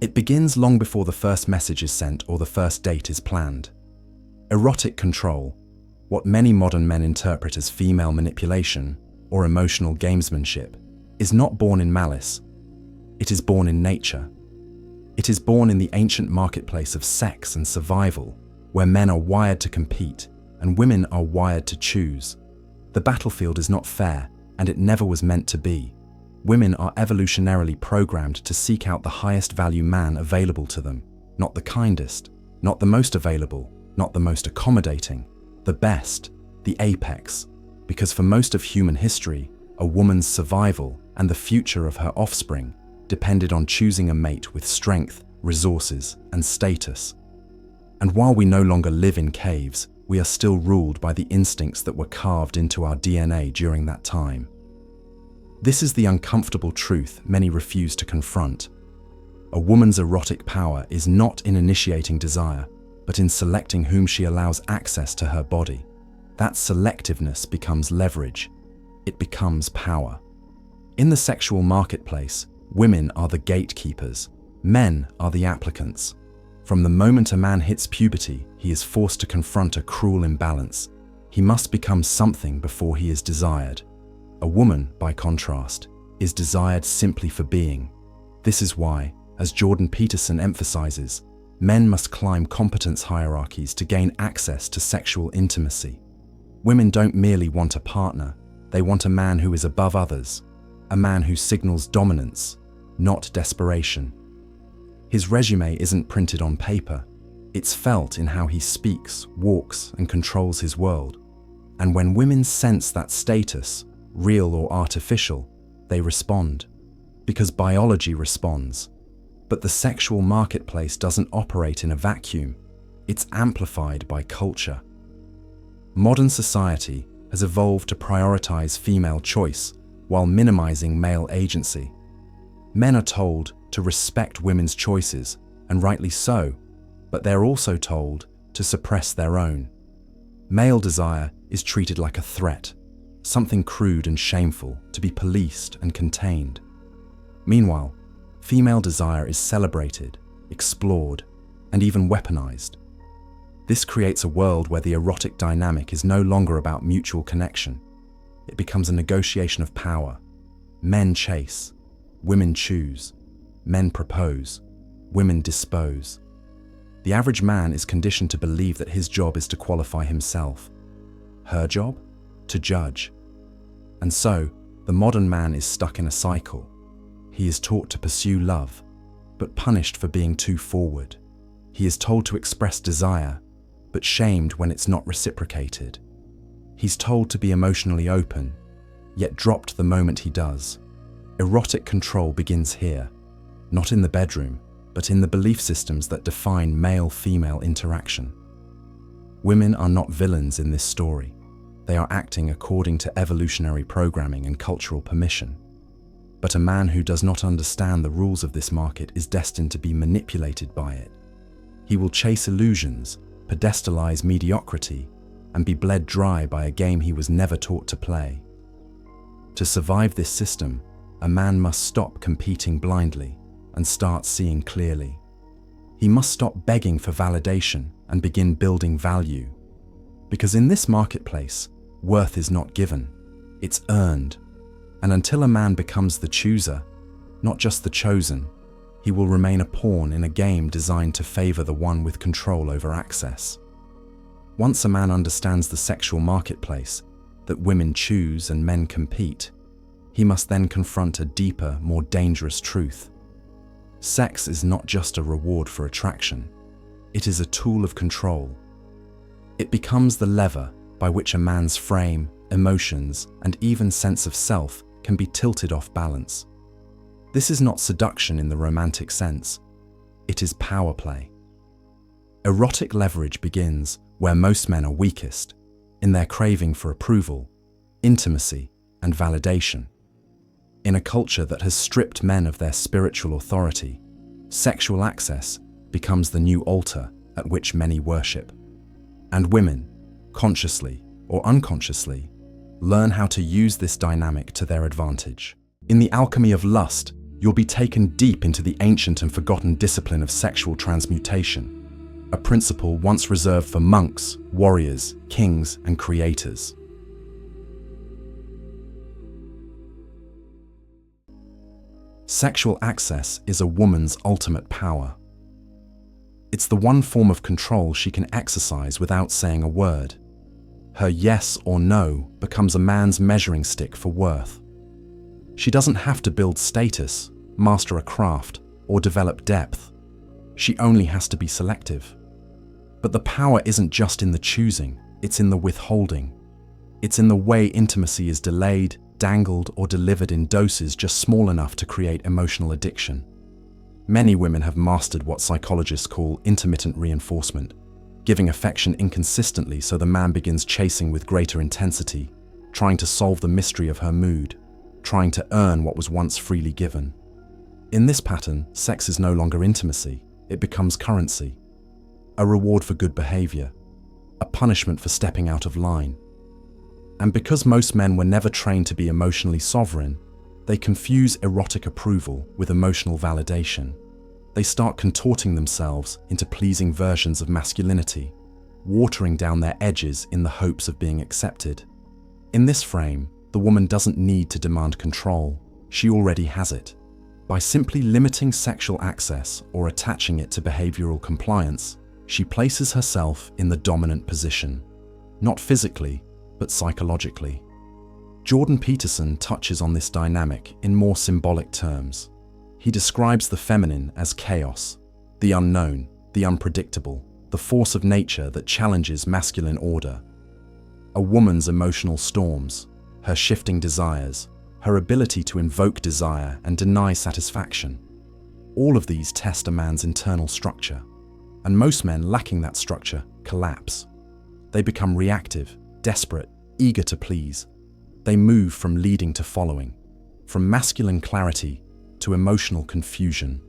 It begins long before the first message is sent or the first date is planned. Erotic control, what many modern men interpret as female manipulation or emotional gamesmanship, is not born in malice. It is born in nature. It is born in the ancient marketplace of sex and survival, where men are wired to compete and women are wired to choose. The battlefield is not fair, and it never was meant to be. Women are evolutionarily programmed to seek out the highest value man available to them, not the kindest, not the most available, not the most accommodating, the best, the apex, because for most of human history, a woman's survival and the future of her offspring depended on choosing a mate with strength, resources, and status. And while we no longer live in caves, we are still ruled by the instincts that were carved into our DNA during that time. This is the uncomfortable truth many refuse to confront. A woman's erotic power is not in initiating desire, but in selecting whom she allows access to her body. That selectiveness becomes leverage. It becomes power. In the sexual marketplace, women are the gatekeepers. Men are the applicants. From the moment a man hits puberty, he is forced to confront a cruel imbalance. He must become something before he is desired. A woman, by contrast, is desired simply for being. This is why, as Jordan Peterson emphasizes, men must climb competence hierarchies to gain access to sexual intimacy. Women don't merely want a partner, they want a man who is above others, a man who signals dominance, not desperation. His resume isn't printed on paper, it's felt in how he speaks, walks, and controls his world. And when women sense that status, real or artificial, they respond, because biology responds. But the sexual marketplace doesn't operate in a vacuum. It's amplified by culture. Modern society has evolved to prioritize female choice while minimizing male agency. Men are told to respect women's choices, and rightly so, but they're also told to suppress their own. Male desire is treated like a threat, something crude and shameful to be policed and contained. Meanwhile, female desire is celebrated, explored, and even weaponized. This creates a world where the erotic dynamic is no longer about mutual connection. It becomes a negotiation of power. Men chase, women choose, men propose, women dispose. The average man is conditioned to believe that his job is to qualify himself. Her job? To judge. And so, the modern man is stuck in a cycle. He is taught to pursue love, but punished for being too forward. He is told to express desire, but shamed when it's not reciprocated. He's told to be emotionally open, yet dropped the moment he does. Erotic control begins here, not in the bedroom, but in the belief systems that define male-female interaction. Women are not villains in this story. They are acting according to evolutionary programming and cultural permission. But a man who does not understand the rules of this market is destined to be manipulated by it. He will chase illusions, pedestalize mediocrity, and be bled dry by a game he was never taught to play. To survive this system, a man must stop competing blindly and start seeing clearly. He must stop begging for validation and begin building value. Because in this marketplace, worth is not given, it's earned. And until a man becomes the chooser, not just the chosen, he will remain a pawn in a game designed to favor the one with control over access. Once a man understands the sexual marketplace, that women choose and men compete, he must then confront a deeper, more dangerous truth. Sex is not just a reward for attraction, it is a tool of control. It becomes the lever by which a man's frame, emotions, and even sense of self can be tilted off balance. This is not seduction in the romantic sense, it is power play. Erotic leverage begins where most men are weakest, in their craving for approval, intimacy, and validation. In a culture that has stripped men of their spiritual authority, sexual access becomes the new altar at which many worship. And women, consciously or unconsciously, learn how to use this dynamic to their advantage. In the alchemy of lust, You'll be taken deep into the ancient and forgotten discipline of sexual transmutation, a principle once reserved for monks, warriors, kings, and creators. Sexual access is a woman's ultimate power. It's the one form of control she can exercise without saying a word. Her yes or no becomes a man's measuring stick for worth. She doesn't have to build status, master a craft, or develop depth. She only has to be selective. But the power isn't just in the choosing, it's in the withholding. It's in the way intimacy is delayed, dangled, or delivered in doses just small enough to create emotional addiction. Many women have mastered what psychologists call intermittent reinforcement, giving affection inconsistently so the man begins chasing with greater intensity, trying to solve the mystery of her mood, trying to earn what was once freely given. In this pattern, sex is no longer intimacy, it becomes currency, a reward for good behavior, a punishment for stepping out of line. And because most men were never trained to be emotionally sovereign, they confuse erotic approval with emotional validation. They start contorting themselves into pleasing versions of masculinity, watering down their edges in the hopes of being accepted. In this frame, the woman doesn't need to demand control, she already has it. By simply limiting sexual access or attaching it to behavioral compliance, she places herself in the dominant position, not physically, but psychologically. Jordan Peterson touches on this dynamic in more symbolic terms. He describes the feminine as chaos, the unknown, the unpredictable, the force of nature that challenges masculine order. A woman's emotional storms, her shifting desires, her ability to invoke desire and deny satisfaction. All of these test a man's internal structure, and most men lacking that structure collapse. They become reactive, desperate, eager to please. They move from leading to following, from masculine clarity to emotional confusion.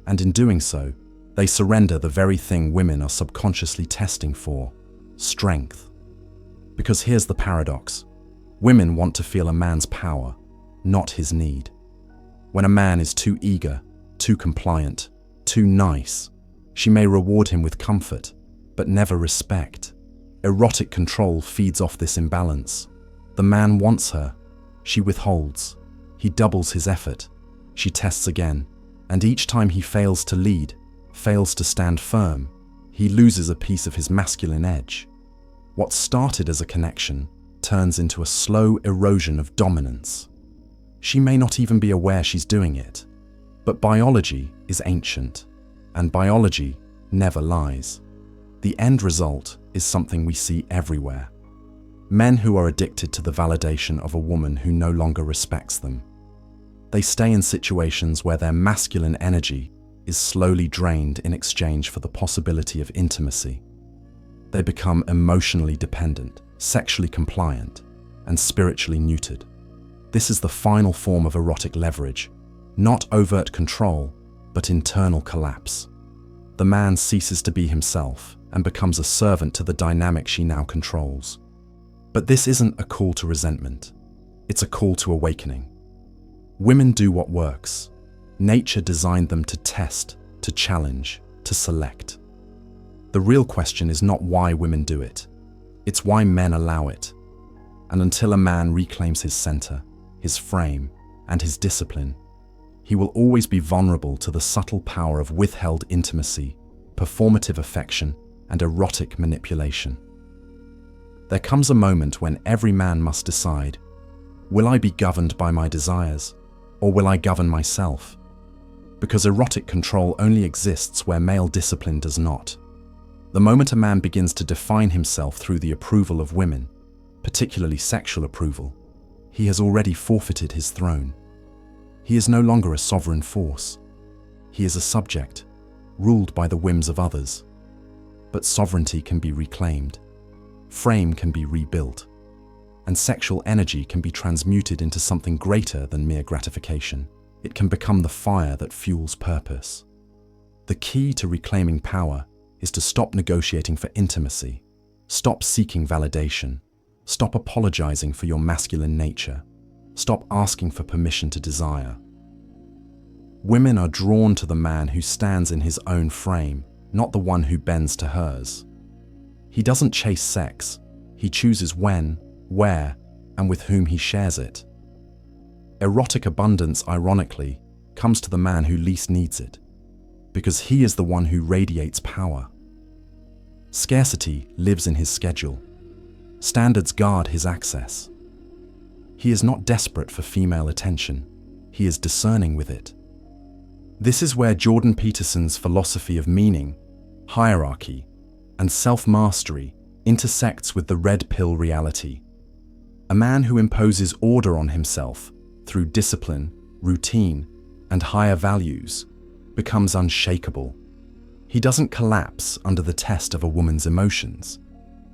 And in doing so, they surrender the very thing women are subconsciously testing for: strength. Because here's the paradox. Women want to feel a man's power, not his need. When a man is too eager, too compliant, too nice, she may reward him with comfort, but never respect. Erotic control feeds off this imbalance. The man wants her, she withholds. He doubles his effort, she tests again, and each time he fails to lead, fails to stand firm, he loses a piece of his masculine edge. What started as a connection turns into a slow erosion of dominance. She may not even be aware she's doing it, but biology is ancient, and biology never lies. The end result is something we see everywhere. Men who are addicted to the validation of a woman who no longer respects them. They stay in situations where their masculine energy is slowly drained in exchange for the possibility of intimacy. They become emotionally dependent, sexually compliant, and spiritually neutered. This is the final form of erotic leverage, not overt control, but internal collapse. The man ceases to be himself and becomes a servant to the dynamic she now controls. But this isn't a call to resentment. It's a call to awakening. Women do what works. Nature designed them to test, to challenge, to select. The real question is not why women do it. It's why men allow it. And until a man reclaims his center, his frame, and his discipline, he will always be vulnerable to the subtle power of withheld intimacy, performative affection, and erotic manipulation. There comes a moment when every man must decide, will I be governed by my desires, or will I govern myself? Because erotic control only exists where male discipline does not. The moment a man begins to define himself through the approval of women, particularly sexual approval, he has already forfeited his throne. He is no longer a sovereign force. He is a subject, ruled by the whims of others. But sovereignty can be reclaimed, frame can be rebuilt, and sexual energy can be transmuted into something greater than mere gratification. It can become the fire that fuels purpose. The key to reclaiming power is to stop negotiating for intimacy, stop seeking validation, stop apologizing for your masculine nature, stop asking for permission to desire. Women are drawn to the man who stands in his own frame, not the one who bends to hers. He doesn't chase sex. He chooses when, where, and with whom he shares it. Erotic abundance, ironically, comes to the man who least needs it, because he is the one who radiates power. Scarcity lives in his schedule. Standards guard his access. He is not desperate for female attention. He is discerning with it. This is where Jordan Peterson's philosophy of meaning, hierarchy, and self-mastery intersects with the red pill reality. A man who imposes order on himself through discipline, routine, and higher values becomes unshakable. He doesn't collapse under the test of a woman's emotions.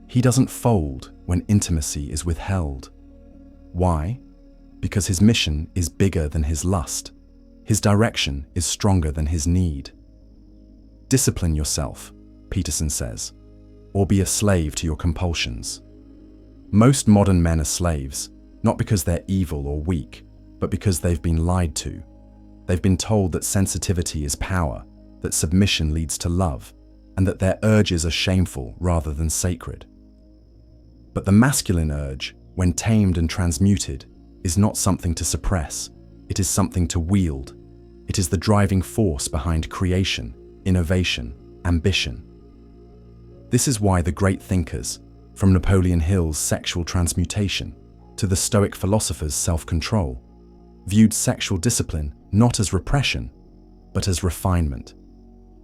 He doesn't fold when intimacy is withheld. Why? Because his mission is bigger than his lust. His direction is stronger than his need. Discipline yourself, Peterson says, or be a slave to your compulsions. Most modern men are slaves, not because they're evil or weak, but because they've been lied to. They've been told that sensitivity is power, that submission leads to love, and that their urges are shameful rather than sacred. But the masculine urge, when tamed and transmuted, is not something to suppress. It is something to wield. It is the driving force behind creation, innovation, ambition. This is why the great thinkers, from Napoleon Hill's sexual transmutation to the Stoic philosophers' self-control, viewed sexual discipline not as repression, but as refinement.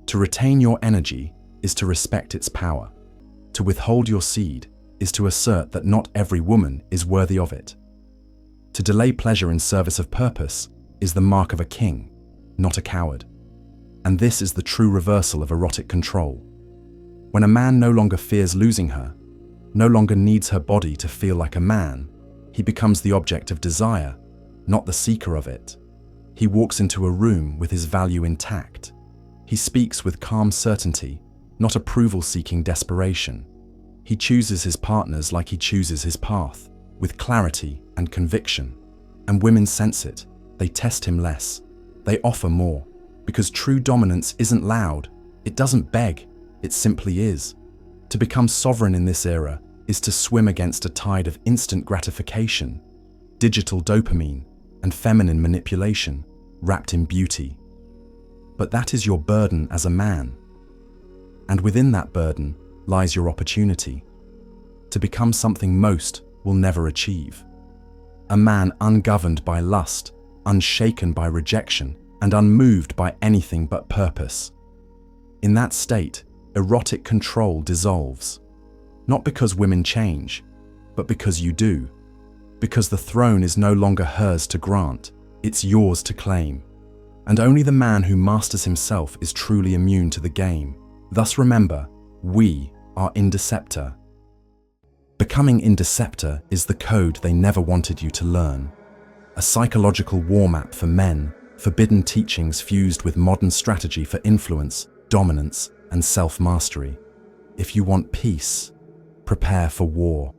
To retain your energy is to respect its power. To withhold your seed is to assert that not every woman is worthy of it. To delay pleasure in service of purpose is the mark of a king, not a coward. And this is the true reversal of erotic control. When a man no longer fears losing her, no longer needs her body to feel like a man, he becomes the object of desire, not the seeker of it. He walks into a room with his value intact. He speaks with calm certainty, not approval-seeking desperation. He chooses his partners like he chooses his path, with clarity and conviction. And women sense it. They test him less. They offer more. Because true dominance isn't loud. It doesn't beg. It simply is. To become sovereign in this era is to swim against a tide of instant gratification, digital dopamine, and feminine manipulation, wrapped in beauty. But that is your burden as a man. And within that burden lies your opportunity to become something most will never achieve. A man ungoverned by lust, unshaken by rejection, and unmoved by anything but purpose. In that state, erotic control dissolves. Not because women change, but because you do. Because the throne is no longer hers to grant, it's yours to claim. And only the man who masters himself is truly immune to the game. Thus remember, we are Indeceptor. Becoming Indeceptor is the code they never wanted you to learn. A psychological war map for men, forbidden teachings fused with modern strategy for influence, dominance, and self-mastery. If you want peace, prepare for war.